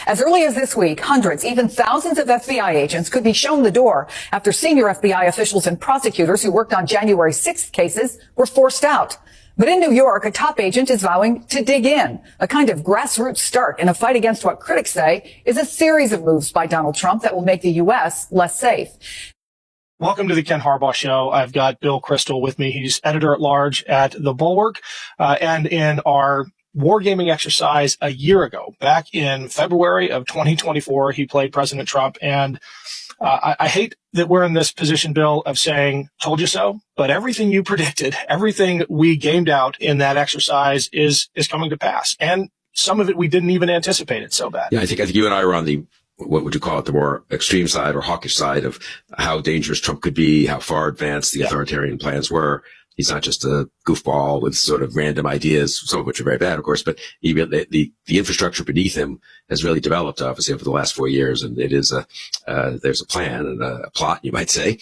As early as this week, hundreds, even thousands of FBI agents could be shown the door after senior FBI officials and prosecutors who worked on January 6th cases were forced out. But in New York, a top agent is vowing to dig in, a kind of grassroots start in a fight against what critics say is a series of moves by Donald Trump that will make the U.S. less safe. Welcome to the Ken Harbaugh Show. I've got Bill Kristol with me. He's editor-at-large at The Bulwark. And in our wargaming exercise a year ago, back in February of 2024, he played President Trump. And I hate that we're in this position, Bill, of saying, told you so. But everything you predicted, everything we gamed out in that exercise is coming to pass. And some of it we didn't even anticipate it so bad. Yeah, I think you and I were on the, what would you call it, the more extreme side or hawkish side of how dangerous Trump could be, how far advanced the authoritarian plans were. He's not just a goofball with sort of random ideas, some of which are very bad, of course, but even the infrastructure beneath him has really developed, obviously, over the last 4 years. And it is there's a plan and a plot, you might say,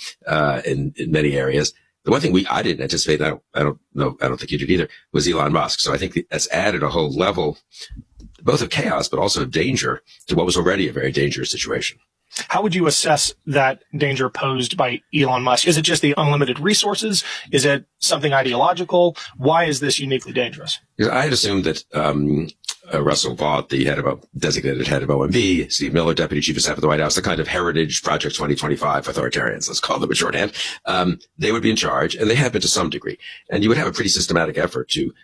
in many areas. The one thing I didn't anticipate, and I don't think you did either, was Elon Musk. So I think that's added a whole level, both of chaos, but also of danger to what was already a very dangerous situation. How would you assess that danger posed by Elon Musk? Is it just the unlimited resources? Is it something ideological? Why is this uniquely dangerous? I had assumed that Russell Vought, the designated head of OMB, Steve Miller, deputy chief of staff of the White House, the kind of heritage Project 2025 authoritarians, let's call them in shorthand, they would be in charge, and they have been to some degree. And you would have a pretty systematic effort to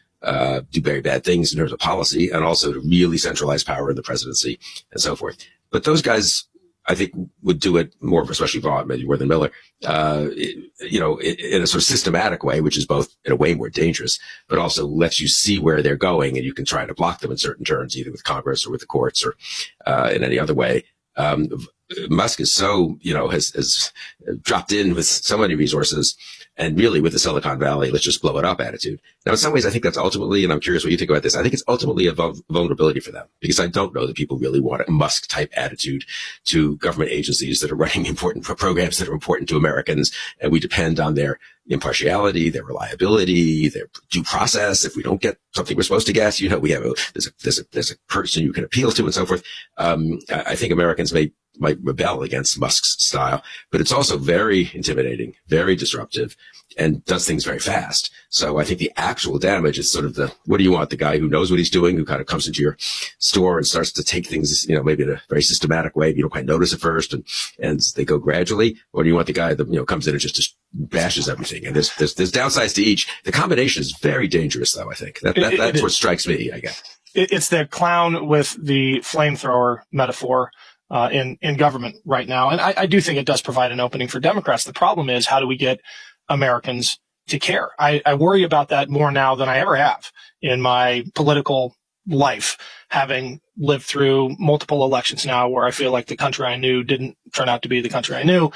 do very bad things in terms of policy and also to really centralize power in the presidency and so forth. But those guys, I think, would do it more, especially Vaught, maybe more than Miller, in a sort of systematic way, which is both in a way more dangerous, but also lets you see where they're going, and you can try to block them in certain terms, either with Congress or with the courts or in any other way. Musk is so, has dropped in with so many resources, and really with the Silicon Valley, let's just blow it up attitude. Now, in some ways, I think that's ultimately, and I'm curious what you think about this, I think it's ultimately a vulnerability for them, because I don't know that people really want a Musk-type attitude to government agencies that are running important programs that are important to Americans, and we depend on their impartiality, their reliability, their due process. If we don't get something we're supposed to get, we have there's a person you can appeal to and so forth. I think Americans might rebel against Musk's style, but it's also very intimidating, very disruptive, and does things very fast. So I think the actual damage is sort of what do you want? The guy who knows what he's doing, who kind of comes into your store and starts to take things, maybe in a very systematic way. You don't quite notice at first, and they go gradually. Or do you want the guy that, comes in and just bashes everything? And there's downsides to each. The combination is very dangerous, though, I think. That's what strikes me, I guess. It's the clown with the flamethrower metaphor in government right now. And I do think it does provide an opening for Democrats. The problem is, how do we get Americans to care? I worry about that more now than I ever have in my political life, having lived through multiple elections now where I feel like the country I knew didn't turn out to be the country I knew.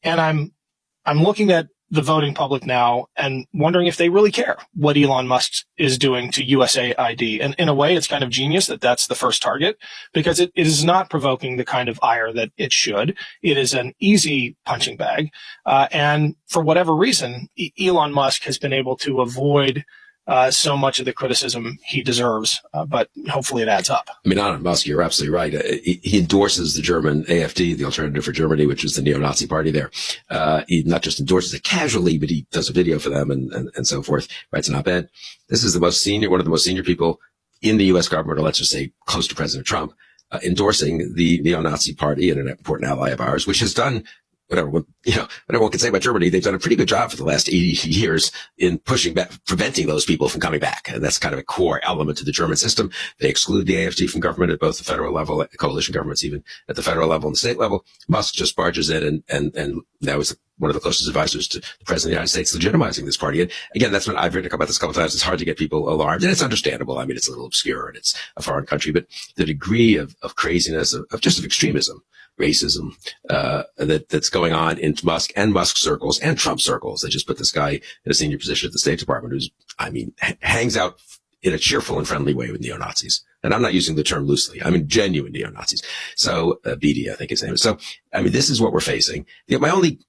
And I'm looking at the voting public now and wondering if they really care what Elon Musk is doing to USAID. And in a way, it's kind of genius that that's the first target, because it is not provoking the kind of ire that it should. It is an easy punching bag. And for whatever reason, Elon Musk has been able to avoid so much of the criticism he deserves, but hopefully it adds up. I mean, on Musk, you're absolutely right. He endorses the German AfD, the Alternative for Germany, which is the neo-Nazi party there. He not just endorses it casually, but he does a video for them and so forth, writes an op-ed. This is one of the most senior people in the U.S. government, or let's just say close to President Trump, endorsing the neo-Nazi party and an important ally of ours, which has done whatever one can say about Germany. They've done a pretty good job for the last 80 years in pushing back, preventing those people from coming back. And that's kind of a core element to the German system. They exclude the AfD from government at both the federal level, at coalition governments, even at the federal level and the state level. Musk just barges in and that was one of the closest advisors to the president of the United States legitimizing this party. And again, that's when I've written about this a couple of times. It's hard to get people alarmed, and it's understandable. I mean, it's a little obscure and it's a foreign country, but the degree of craziness, of extremism, racism, that's going on in Musk and Musk circles and Trump circles. They just put this guy in a senior position at the State Department who's, hangs out in a cheerful and friendly way with neo-Nazis. And I'm not using the term loosely. I mean, genuine neo-Nazis. So, Beatty, I think his name is. So I mean, this is what we're facing. My only,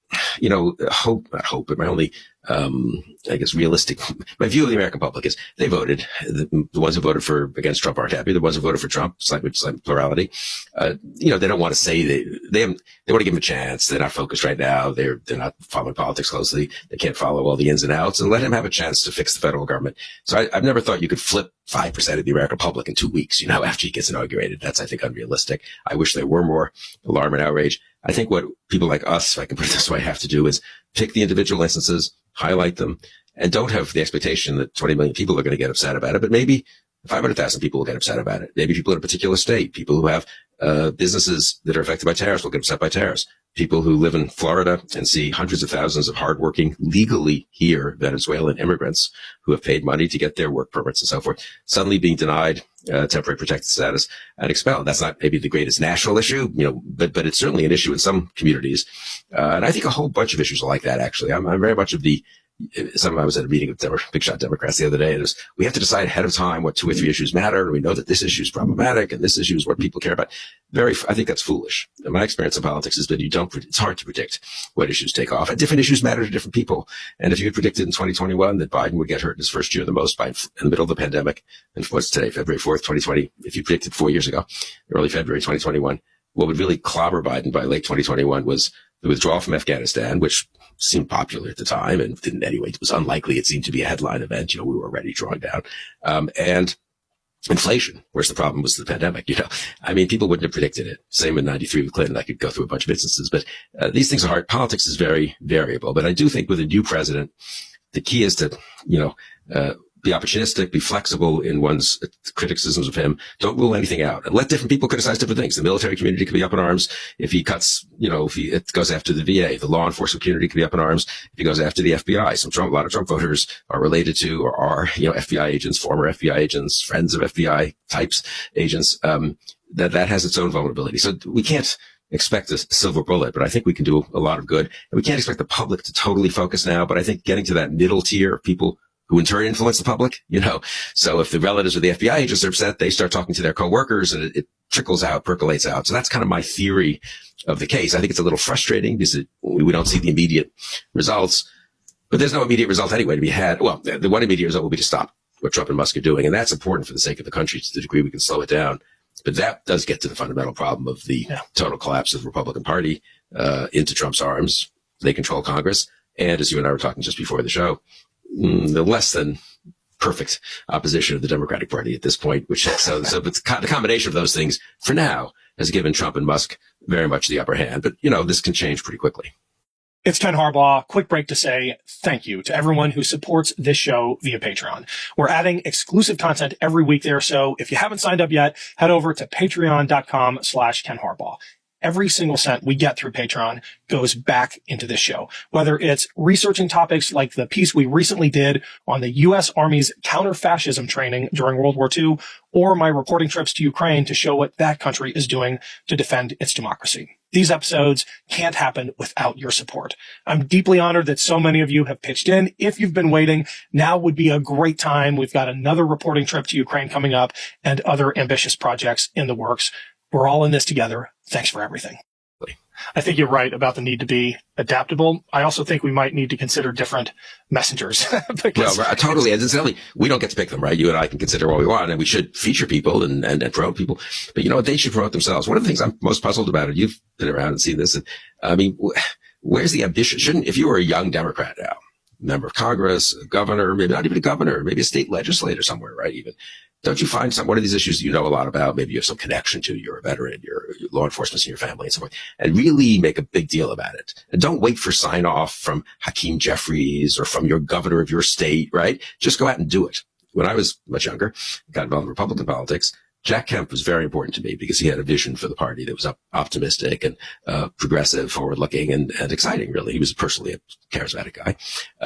but my only, I guess, realistic, my view of the American public is they voted. The ones who voted against Trump aren't happy. The ones who voted for Trump, slight plurality, they don't want to say they want to give him a chance. They're not focused right now. They're not following politics closely. They can't follow all the ins and outs, and let him have a chance to fix the federal government. So I've never thought you could flip 5% of the American public in 2 weeks, after he gets inaugurated. That's, I think, unrealistic. I wish there were more alarm and outrage. I think what people like us, if I can put it this way, have to do is pick the individual instances, highlight them, and don't have the expectation that 20 million people are going to get upset about it. But maybe 500,000 people will get upset about it. Maybe people in a particular state, people who have businesses that are affected by tariffs will get upset by tariffs. People who live in Florida and see hundreds of thousands of hardworking, legally here Venezuelan immigrants who have paid money to get their work permits and so forth, suddenly being denied temporary protected status and expelled. That's not maybe the greatest national issue, but it's certainly an issue in some communities. And I think a whole bunch of issues are like that, actually. I'm very much of I was at a meeting of big shot Democrats the other day, and we have to decide ahead of time what 2 or 3 issues matter. And we know that this issue is problematic and this issue is what people care about. I think that's foolish. And my experience in politics has been it's hard to predict what issues take off. And different issues matter to different people. And if you had predicted in 2021 that Biden would get hurt in his first year the most in the middle of the pandemic, and what's today, February 4th, 2020, if you predicted 4 years ago, early February 2021, what would really clobber Biden by late 2021 was the withdrawal from Afghanistan, which seemed popular at the time and didn't anyway. It was unlikely. It seemed to be a headline event. We were already drawing down. And inflation, whereas the problem was the pandemic. I mean, people wouldn't have predicted it. Same in 93 with Clinton. I could go through a bunch of instances, but these things are hard. Politics is very variable. But I do think with a new president, the key is to, be opportunistic, be flexible in one's criticisms of him. Don't rule anything out and let different people criticize different things. The military community could be up in arms if he cuts, it goes after the VA. The law enforcement community could be up in arms if he goes after the FBI. A lot of Trump voters are related to or are, FBI agents, former FBI agents, friends of FBI types agents. That has its own vulnerability. So we can't expect a silver bullet, but I think we can do a lot of good. And we can't expect the public to totally focus now, but I think getting to that middle tier of people who in turn influence the public, So if the relatives of the FBI agents are upset, they start talking to their coworkers and it trickles out, percolates out. So that's kind of my theory of the case. I think it's a little frustrating because we don't see the immediate results, but there's no immediate result anyway to be had. Well, the one immediate result will be to stop what Trump and Musk are doing. And that's important for the sake of the country to the degree we can slow it down. But that does get to the fundamental problem of the total collapse of the Republican Party into Trump's arms. They control Congress. And as you and I were talking just before the show, the less than perfect opposition of the Democratic Party at this point, so the combination of those things for now has given Trump and Musk very much the upper hand. But, this can change pretty quickly. It's Ken Harbaugh. Quick break to say thank you to everyone who supports this show via Patreon. We're adding exclusive content every week there. So if you haven't signed up yet, head over to patreon.com/Ken Harbaugh. Every single cent we get through Patreon goes back into this show, whether it's researching topics like the piece we recently did on the U.S. Army's counter-fascism training during World War II, or my reporting trips to Ukraine to show what that country is doing to defend its democracy. These episodes can't happen without your support. I'm deeply honored that so many of you have pitched in. If you've been waiting, now would be a great time. We've got another reporting trip to Ukraine coming up and other ambitious projects in the works. We're all in this together. Thanks for everything. I think you're right about the need to be adaptable. I also think we might need to consider different messengers. Totally. And incidentally, we don't get to pick them, right? You and I can consider what we want, and we should feature people and promote people. But they should promote themselves. One of the things I'm most puzzled about, and you've been around and seen this, and I mean, where's the ambition? If you were a young Democrat now, member of Congress, a governor, maybe not even a governor, maybe a state legislator somewhere, right? Even. Don't you find one of these issues you know a lot about, maybe you have some connection to, you're a veteran, your law enforcement's in your family and so forth, and really make a big deal about it. And don't wait for sign off from Hakeem Jeffries or from your governor of your state, right? Just go out and do it. When I was much younger, got involved in Republican politics, Jack Kemp was very important to me because he had a vision for the party that was optimistic and progressive, forward-looking, and exciting, really. He was personally a charismatic guy.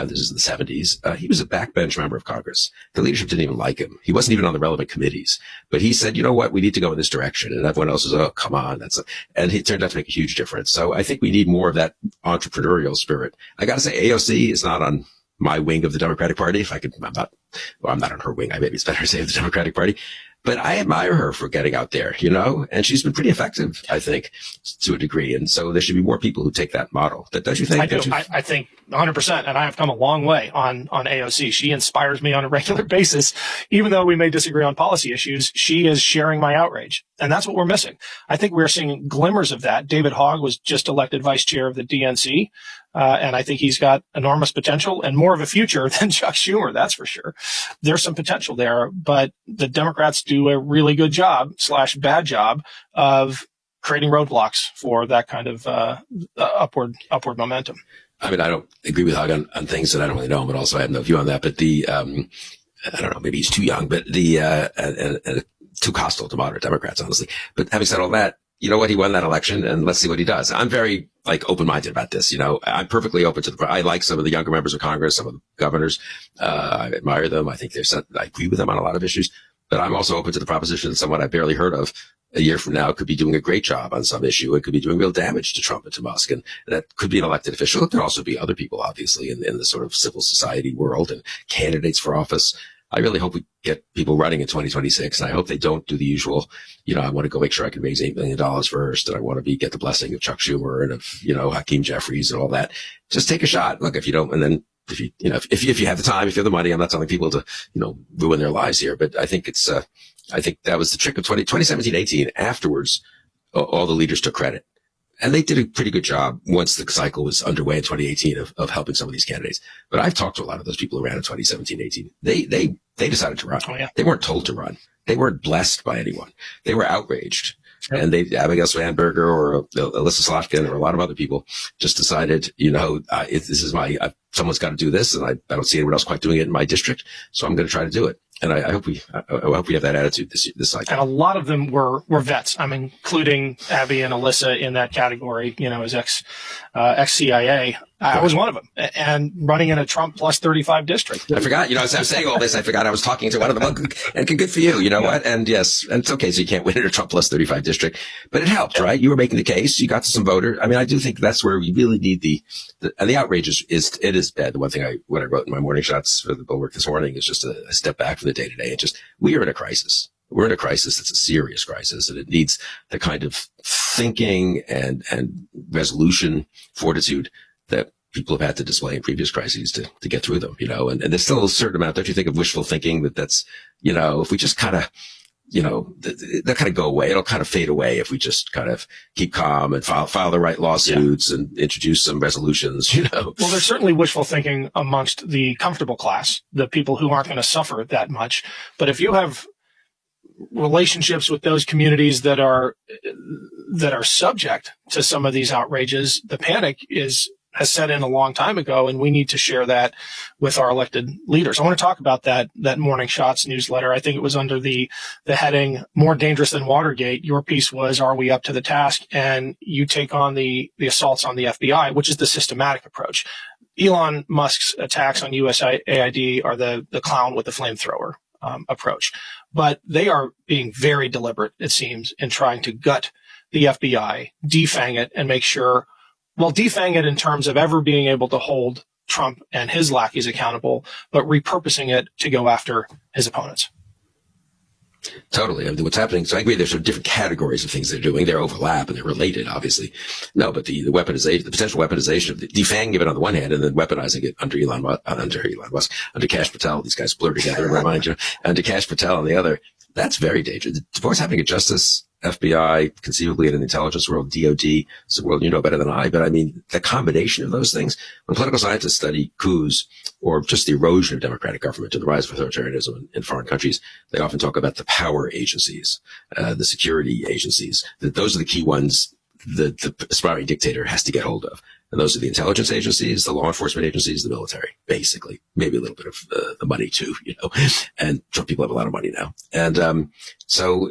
This is in the 70s. He was a backbench member of Congress. The leadership didn't even like him. He wasn't even on the relevant committees. But he said, you know what, we need to go in this direction. And everyone else was, oh, come on. And he turned out to make a huge difference. So I think we need more of that entrepreneurial spirit. I got to say, AOC is not on my wing of the Democratic Party. If I could, I'm not on her wing. Maybe it's better to say the Democratic Party. But I admire her for getting out there, and she's been pretty effective, I think, to a degree. And so there should be more people who take that model. Don't you think? I do. I think 100%. And I have come a long way on AOC. She inspires me on a regular basis. Even though we may disagree on policy issues, she is sharing my outrage. And that's what we're missing. I think we're seeing glimmers of that. David Hogg was just elected vice chair of the DNC. And I think he's got enormous potential and more of a future than Chuck Schumer. That's for sure. There's some potential there, but the Democrats do a really good job / bad job of creating roadblocks for that kind of upward momentum. I mean, I don't agree with Hogg on things that I don't really know, but also I have no view on that. But I don't know, maybe he's too young, but too hostile to moderate Democrats, honestly. But having said all that, you know what? He won that election, and let's see what he does. I'm very open-minded about this. I'm perfectly open to I like some of the younger members of Congress, some of the governors. I admire them. I think I agree with them on a lot of issues. But I'm also open to the proposition that someone I barely heard of a year from now could be doing a great job on some issue. It could be doing real damage to Trump and to Musk. And that could be an elected official. It could also be other people, obviously, in the sort of civil society world and candidates for office. I really hope we get people running in 2026. And I hope they don't do the usual, I want to go make sure I can raise $8 million first. And I want to get the blessing of Chuck Schumer and of, Hakeem Jeffries and all that. Just take a shot. Look, if you don't, and then if you have the time, if you have the money, I'm not telling people to, ruin their lives here, but I think I think that was the trick of 2017, 18. Afterwards, all the leaders took credit. And they did a pretty good job once the cycle was underway in 2018 of helping some of these candidates. But I've talked to a lot of those people who ran in 2017, 18. They decided to run. Oh, yeah. They weren't told to run. They weren't blessed by anyone. They were outraged. Yep. And Abigail Svanberger or Alyssa Slotkin or a lot of other people just decided, this is someone's got to do this, and I don't see anyone else quite doing it in my district, so I'm going to try to do it. And I hope we have that attitude this cycle. And a lot of them were vets. I'm including Abby and Alyssa in that category, as ex-CIA. I was one of them, and running in a Trump plus 35 district. I forgot, as I'm saying all this, I forgot I was talking to one of them. And good for you, what? And yes, and it's okay, so you can't win in a Trump plus 35 district, but it helped, right? You were making the case, you got to some voters. I mean, I do think that's where we really need the outrage is bad. The one thing what I wrote in my morning shots for the Bulwark this morning is just a step back from the day to day. We are in a crisis. We're in a crisis that's a serious crisis, and it needs the kind of thinking and resolution, fortitude that people have had to display in previous crises to get through them, and there's still a certain amount, don't you think, of wishful thinking that's, if we just kind of, they'll kind of go away. It'll kind of fade away if we just kind of keep calm and file the right lawsuits and introduce some resolutions, Well, there's certainly wishful thinking amongst the comfortable class, the people who aren't going to suffer that much. But if you have relationships with those communities that are subject to some of these outrages, the panic has set in a long time ago, and we need to share that with our elected leaders. I want to talk about that Morning Shots newsletter. I think it was under the heading "More Dangerous Than Watergate." Your piece was, "Are we up to the task?" And you take on the assaults on the FBI, which is the systematic approach. Elon Musk's attacks on USAID are the clown with the flamethrower approach, but they are being very deliberate, it seems, in trying to gut the FBI, defang it, and make sure. Well, defang it in terms of ever being able to hold Trump and his lackeys accountable, but repurposing it to go after his opponents. Totally. I mean, what's happening. So I agree. There's sort of different categories of things they're doing. They overlap and they're related, obviously. No, but the weaponization, the potential weaponization of defanging it on the one hand, and then weaponizing it under Elon Musk, under Kash Patel. These guys blur together in my mind, under Kash Patel on the other. That's very dangerous. What's happening at Justice, FBI, conceivably in an intelligence world, DOD, it's a world you know better than I, but I mean, the combination of those things, when political scientists study coups or just the erosion of democratic government and the rise of authoritarianism in foreign countries, they often talk about the power agencies, the security agencies. Those are the key ones the aspiring dictator has to get hold of. And those are the intelligence agencies, the law enforcement agencies, the military, basically. Maybe a little bit of the money too, and Trump people have a lot of money now. And so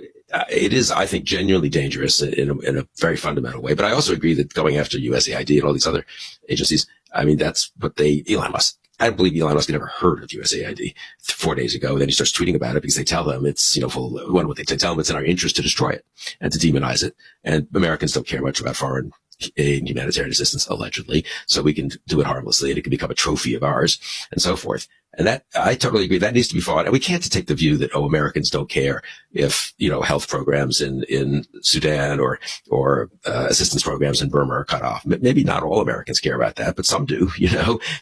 it is, I think, genuinely dangerous in a very fundamental way. But I also agree that going after USAID and all these other agencies, I mean, that's what Elon Musk. I don't believe Elon Musk had ever heard of USAID 4 days ago. Then he starts tweeting about it because they tell them it's, what they tell them it's in our interest to destroy it and to demonize it. And Americans don't care much about foreign in humanitarian assistance, allegedly, so we can do it harmlessly and it can become a trophy of ours and so forth. And that, I totally agree, that needs to be fought. And we can't take the view that, oh, Americans don't care if, health programs in Sudan or assistance programs in Burma are cut off. Maybe not all Americans care about that, but some do,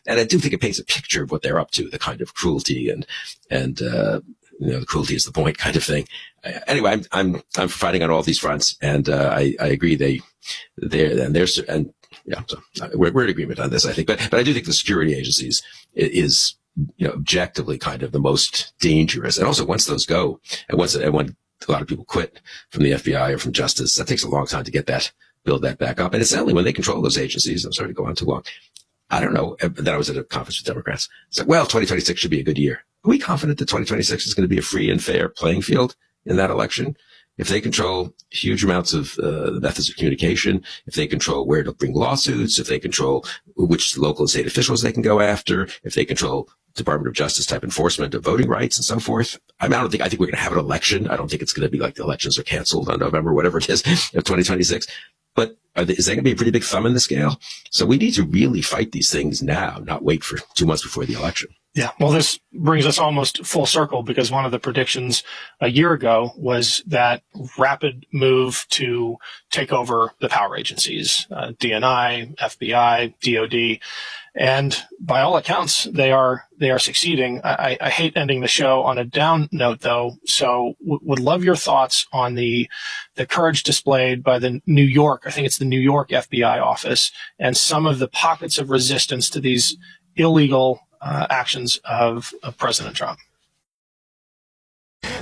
and I do think it paints a picture of what they're up to, the kind of cruelty and the cruelty is the point kind of thing. Anyway, I'm fighting on all these fronts, and I agree so we're in agreement on this, I think. But I do think the security agencies is objectively kind of the most dangerous. And also once those go, and when a lot of people quit from the FBI or from Justice, that takes a long time to build that back up. And it's only when they control those agencies. I'm sorry to go on too long. I don't know. Then I was at a conference with Democrats. It's like, well, 2026 should be a good year. Are we confident that 2026 is going to be a free and fair playing field in that election? If they control huge amounts of methods of communication, if they control where to bring lawsuits, if they control which local and state officials they can go after, if they control Department of Justice type enforcement of voting rights and so forth. I think we're going to have an election. I don't think it's going to be like the elections are canceled on November, whatever it is, of 2026. But is that going to be a pretty big thumb in the scale? So we need to really fight these things now, not wait for 2 months before the election. Yeah, well, this brings us almost full circle, because one of the predictions a year ago was that rapid move to take over the power agencies, DNI, FBI, DOD. And by all accounts, they are succeeding. I hate ending the show on a down note, though. So would love your thoughts on the courage displayed by the New York FBI office, and some of the pockets of resistance to these illegal actions of President Trump.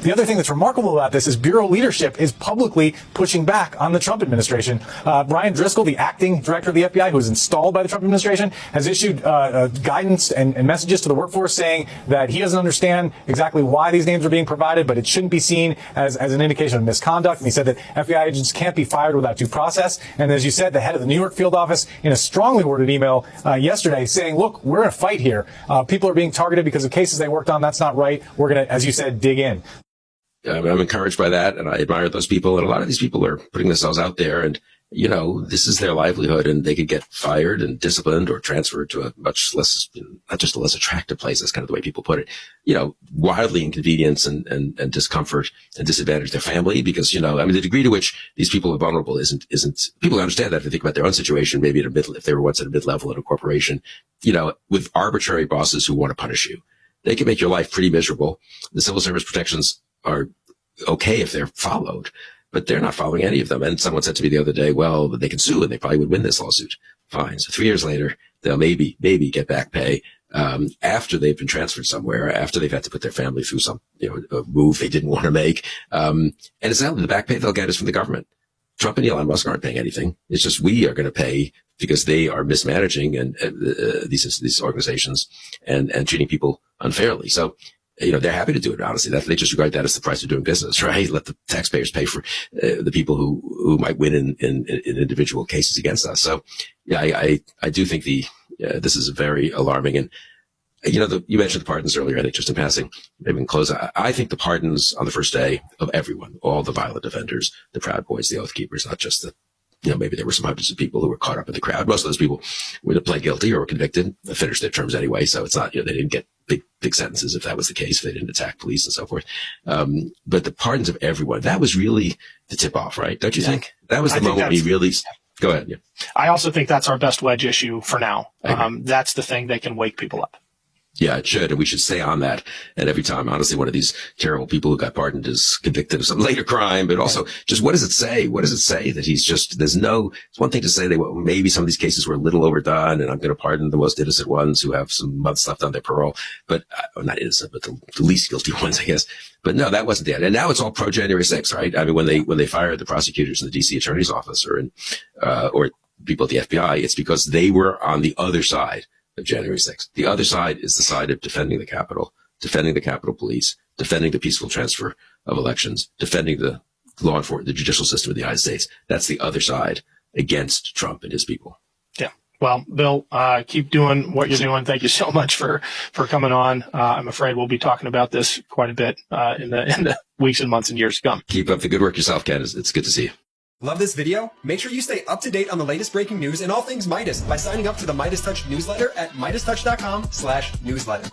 The other thing that's remarkable about this is Bureau leadership is publicly pushing back on the Trump administration. Brian Driscoll, the acting director of the FBI, who was installed by the Trump administration, has issued guidance and messages to the workforce saying that he doesn't understand exactly why these names are being provided, but it shouldn't be seen as an indication of misconduct. And he said that FBI agents can't be fired without due process. And as you said, the head of the New York field office, in a strongly worded email yesterday, saying, look, we're in a fight here. People are being targeted because of cases they worked on. That's not right. We're going to, as you said, dig in. I'm encouraged by that, and I admire those people. And a lot of these people are putting themselves out there, and this is their livelihood, and they could get fired and disciplined or transferred to a much less, not just a less attractive place. That's kind of the way people put it. Wildly inconvenience and discomfort and disadvantage their family, because the degree to which these people are vulnerable isn't people understand that if they think about their own situation, maybe if they were once at a mid-level in a corporation, with arbitrary bosses who want to punish you, they can make your life pretty miserable. The civil service protections are okay if they're followed, but they're not following any of them. And someone said to me the other day, well, they can sue and they probably would win this lawsuit. Fine. So 3 years later, they'll maybe get back pay, after they've been transferred somewhere, after they've had to put their family through some, a move they didn't want to make. And it's not the back pay they'll get is from the government. Trump and Elon Musk aren't paying anything. It's just we are going to pay because they are mismanaging these organizations and treating people unfairly. So, they're happy to do it, honestly. They just regard that as the price of doing business, right? Let the taxpayers pay for the people who might win in individual cases against us. So, yeah, I do think this is very alarming. And, you mentioned the pardons earlier, I think, just in passing, maybe we can close. I think the pardons on the first day of everyone, all the violent offenders, the Proud Boys, the Oath Keepers, not just maybe there were some hundreds of people who were caught up in the crowd. Most of those people were pled guilty or were convicted, finished their terms anyway. So it's not, they didn't get big sentences if that was the case, if they didn't attack police and so forth. But the pardons of everyone, that was really the tip off, right? Don't you think? That was the moment we really, go ahead. Yeah. I also think that's our best wedge issue for now. That's the thing that can wake people up. Yeah, it should. And we should stay on that. And every time, honestly, one of these terrible people who got pardoned is convicted of some later crime, but also just what does it say? What does it say that he's just, it's one thing to say maybe some of these cases were a little overdone and I'm going to pardon the most innocent ones who have some months left on their parole, but not innocent, but the least guilty ones, I guess. But no, that wasn't it. And now it's all pro January 6th, right? I mean, when they fired the prosecutors in the DC attorney's office or people at the FBI, it's because they were on the other side of January 6th. The other side is the side of defending the Capitol Police, defending the peaceful transfer of elections, defending the law enforcement, the judicial system of the United States. That's the other side against Trump and his people. Yeah. Well, Bill, keep doing what you're doing. Thank you so much for coming on. I'm afraid we'll be talking about this quite a bit in the weeks and months and years to come. Keep up the good work yourself, Ken. It's good to see you. Love this video? Make sure you stay up to date on the latest breaking news and all things Midas by signing up to the Midas Touch newsletter at MidasTouch.com/newsletter.